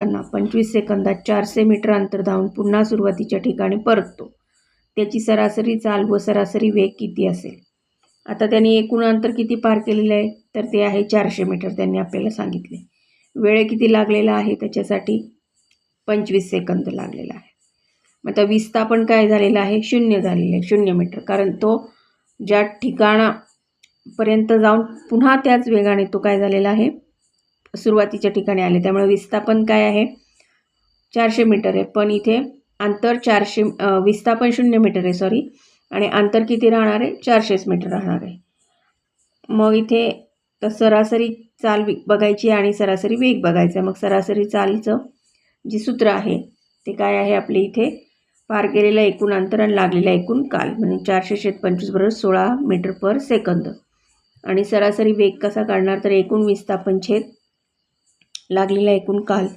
त्यांना 25 सेकंदात 400 मीटर अंतर धावून पुन्हा सुरुवातीच्या ठिकाणी परततो. त्याची सरासरी चाल व सरासरी वेग किती असेल? आता त्यांनी एकूण अंतर किती पार केलेलं आहे? तर ते आहे 400 मीटर त्यांनी आपल्याला सांगितले. वेळ किती लागलेला आहे त्याच्यासाठी? 25 सेकंद लागलेला आहे. मग आता विस्थापन काय झालेलं आहे? 0 झालेलं आहे, 0 मीटर. कारण तो ज्या ठिकाणापर्यंत जाऊन पुन्हा त्याच वेगाने तो काय झालेला आहे? सुरुवातीच्या ठिकाणी आले. त्यामुळे विस्थापन काय आहे? 400 मीटर आहे. पण इथे अंतर 400 विस्थापन 0 मीटर आहे आणि अंतर किती राहणार आहे? 400 मीटर राहणार आहे. मग इथे सरासरी चाल बघायची आणि सरासरी वेग बघायचा. मग सरासरी चालचं जे सूत्र आहे ते काय आहे? आपले इथे पार केलेलं एकूण अंतर आणि लागलेला एकूण काल, म्हणजे 400/25 बरोबर 16 मीटर पर सेकंद. आणि सरासरी वेग कसा काढणार? तर एकूण विस्थापन छेद लागलेला एकूण काल.